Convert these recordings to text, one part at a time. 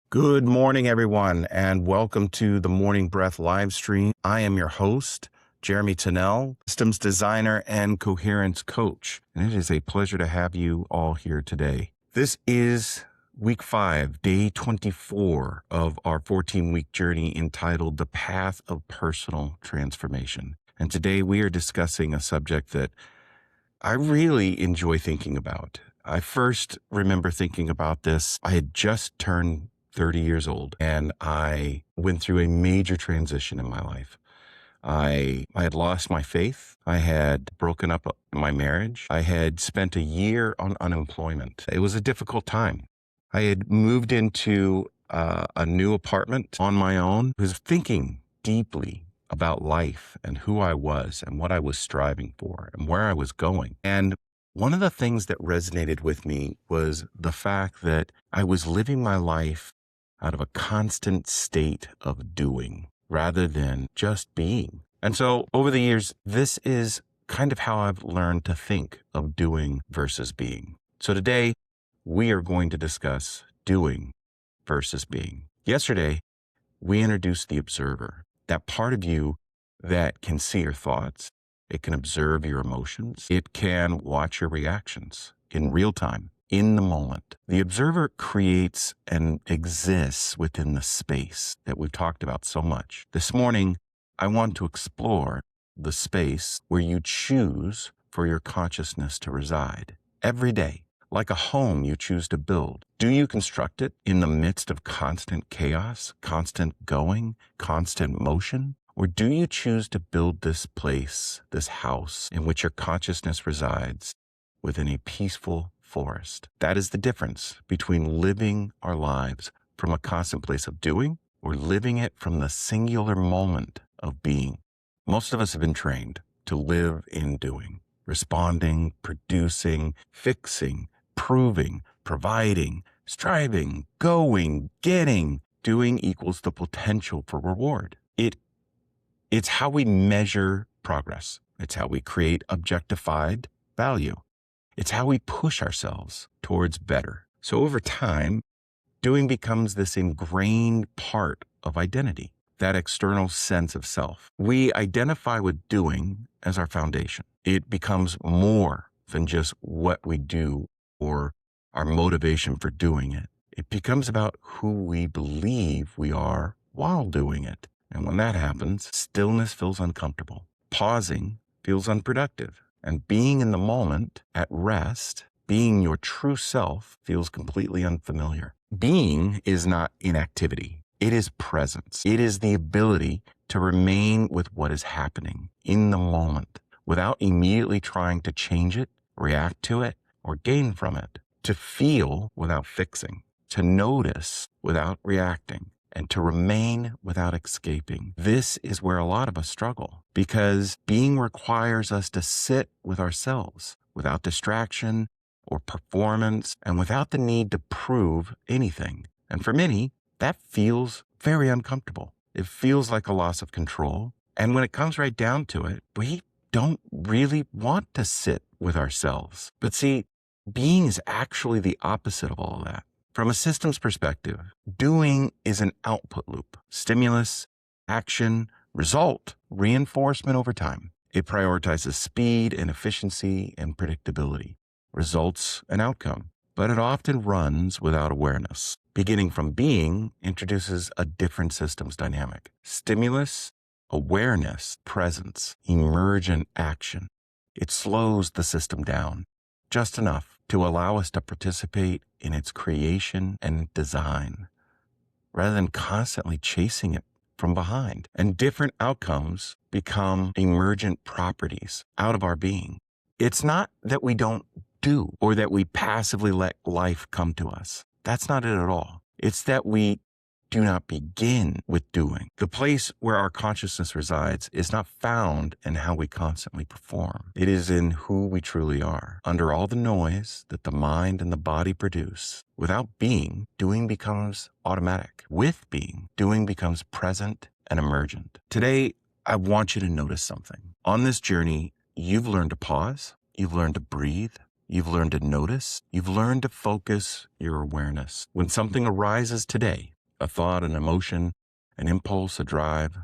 Good morning, everyone, and welcome to the Morning Breath live stream. I am your host, Jeremy Tennell, systems designer and coherence coach, and it is a pleasure to have you all here today. This is week 5, day 24 of our 14-week journey entitled The Path of Personal Transformation. And today we are discussing a subject that I really enjoy thinking about. I first remember thinking about this. I had just turned 30 years old, and I went through a major transition in my life. I had lost my faith. I had broken up my marriage. I had spent a year on unemployment. It was a difficult time. I had moved into a new apartment on my own. I was thinking deeply about life and who I was and what I was striving for and where I was going. And one of the things that resonated with me was the fact that I was living my life out of a constant state of doing rather than just being. And so over the years, this is kind of how I've learned to think of doing versus being. So today we are going to discuss doing versus being. Yesterday, we introduced the observer, that part of you that can see your thoughts. It can observe your emotions. It can watch your reactions in real time, in the moment. The observer creates and exists within the space that we've talked about so much. This morning, I want to explore the space where you choose for your consciousness to reside every day. Like a home you choose to build. Do you construct it in the midst of constant chaos, constant going, constant motion? Or do you choose to build this place, this house in which your consciousness resides within a peaceful forest? That is the difference between living our lives from a constant place of doing or living it from the singular moment of being. Most of us have been trained to live in doing, responding, producing, fixing, proving, providing, striving, going, getting. Doing equals the potential for reward. It's how we measure progress. It's how we create objectified value. It's how we push ourselves towards better. So over time, doing becomes this ingrained part of identity, that external sense of self. We identify with doing as our foundation. It becomes more than just what we do or our motivation for doing it. It becomes about who we believe we are while doing it. And when that happens, stillness feels uncomfortable. Pausing feels unproductive. And being in the moment, at rest, being your true self feels completely unfamiliar. Being is not inactivity. It is presence. It is the ability to remain with what is happening in the moment without immediately trying to change it, react to it, or gain from it. To feel without fixing. To notice without reacting. And to remain without escaping. This is where a lot of us struggle because being requires us to sit with ourselves without distraction or performance and without the need to prove anything. And for many, that feels very uncomfortable. It feels like a loss of control. And when it comes right down to it, we don't really want to sit with ourselves. But see, being is actually the opposite of all that. From a systems perspective, doing is an output loop. Stimulus, action, result, reinforcement over time. It prioritizes speed and efficiency and predictability, results and outcome. But it often runs without awareness. Beginning from being introduces a different systems dynamic. Stimulus, awareness, presence, emergent action. It slows the system down just enough to allow us to participate in its creation and design, rather than constantly chasing it from behind. And different outcomes become emergent properties out of our being. It's not that we don't do or that we passively let life come to us. That's not it at all. It's that we do not begin with doing. The place where our consciousness resides is not found in how we constantly perform. It is in who we truly are. Under all the noise that the mind and the body produce, without being, doing becomes automatic. With being, doing becomes present and emergent. Today, I want you to notice something. On this journey, you've learned to pause. You've learned to breathe. You've learned to notice. You've learned to focus your awareness. When something arises today, a thought, an emotion, an impulse, a drive,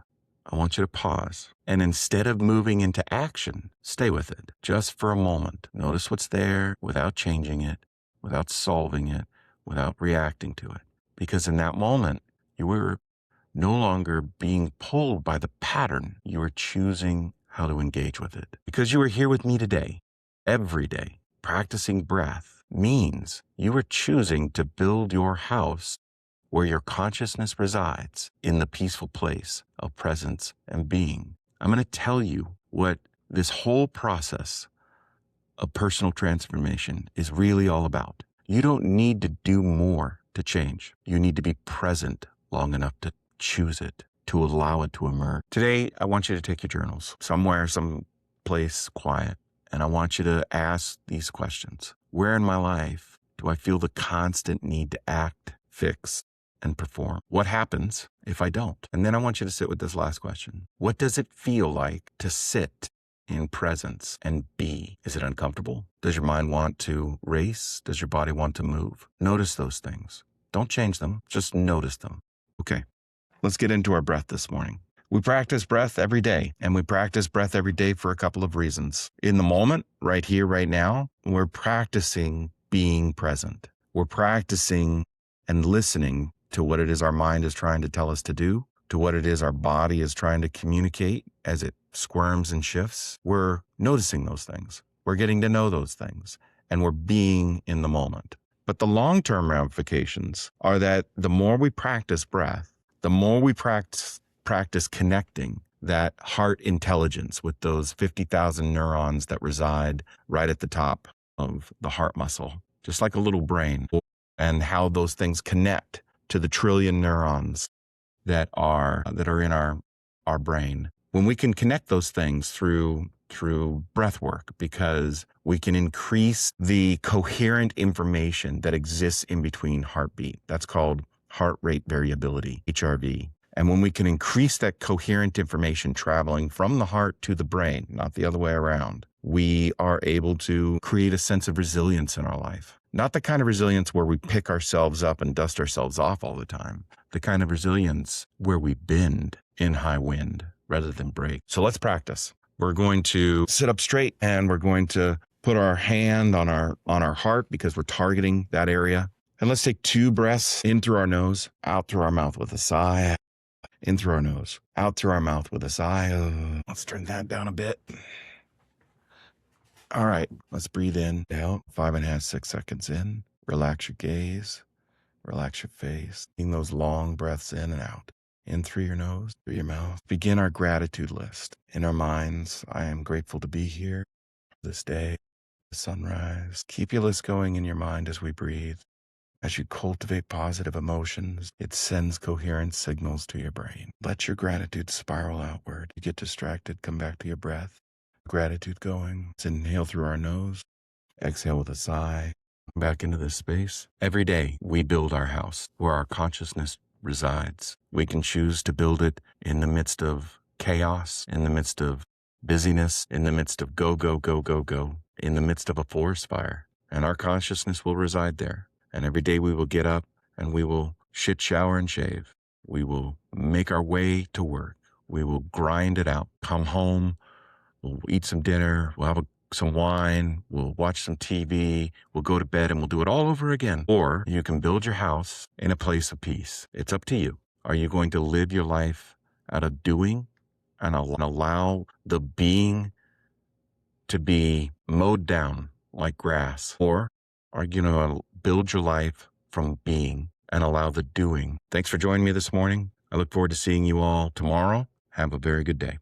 I want you to pause. And instead of moving into action, stay with it just for a moment. Notice what's there without changing it, without solving it, without reacting to it. Because in that moment, you were no longer being pulled by the pattern. You were choosing how to engage with it. Because you are here with me today, every day, practicing breath means you are choosing to build your house where your consciousness resides, in the peaceful place of presence and being. I'm going to tell you what this whole process of personal transformation is really all about. You don't need to do more to change. You need to be present long enough to choose it, to allow it to emerge. Today, I want you to take your journals somewhere, some place quiet, and I want you to ask these questions. Where in my life do I feel the constant need to act, fix, and perform? What happens if I don't? And then I want you to sit with this last question. What does it feel like to sit in presence and be? Is it uncomfortable? Does your mind want to race? Does your body want to move? Notice those things. Don't change them. Just notice them. Okay, let's get into our breath this morning. We practice breath every day, and we practice breath every day for a couple of reasons. In the moment, right here, right now, we're practicing being present. We're practicing and listening to what it is our mind is trying to tell us to do, to what it is our body is trying to communicate as it squirms and shifts. We're noticing those things. We're getting to know those things, and we're being in the moment. But the long-term ramifications are that the more we practice breath, the more we practice connecting that heart intelligence with those 50,000 neurons that reside right at the top of the heart muscle, just like a little brain, and how those things connect to the trillion neurons that are in our brain. When we can connect those things through breath work, because we can increase the coherent information that exists in between heartbeat. That's called heart rate variability, HRV. And when we can increase that coherent information traveling from the heart to the brain, not the other way around, we are able to create a sense of resilience in our life. Not the kind of resilience where we pick ourselves up and dust ourselves off all the time. The kind of resilience where we bend in high wind rather than break. So let's practice. We're going to sit up straight, and we're going to put our hand on our heart because we're targeting that area. And let's take 2 breaths in through our nose, out through our mouth with a sigh. In through our nose, out through our mouth with a sigh. Let's turn that down a bit. All right, let's breathe in, out, 5.5, 6 seconds in. Relax your gaze, relax your face. Taking those long breaths in and out. In through your nose, through your mouth. Begin our gratitude list. In our minds, I am grateful to be here this day, the sunrise. Keep your list going in your mind as we breathe. As you cultivate positive emotions, it sends coherent signals to your brain. Let your gratitude spiral outward. You get distracted, come back to your breath. Gratitude going. Let's inhale through our nose. Exhale with a sigh. Back into this space. Every day, we build our house where our consciousness resides. We can choose to build it in the midst of chaos, in the midst of busyness, in the midst of go, go, go, go, go, in the midst of a forest fire. And our consciousness will reside there. And every day we will get up and we will shit, shower, and shave. We will make our way to work. We will grind it out, come home, we'll eat some dinner, we'll have some wine, we'll watch some TV, we'll go to bed, and we'll do it all over again. Or you can build your house in a place of peace. It's up to you. Are you going to live your life out of doing and allow the being to be mowed down like grass? Or are you going to build your life from being and allow the doing? Thanks for joining me this morning. I look forward to seeing you all tomorrow. Have a very good day.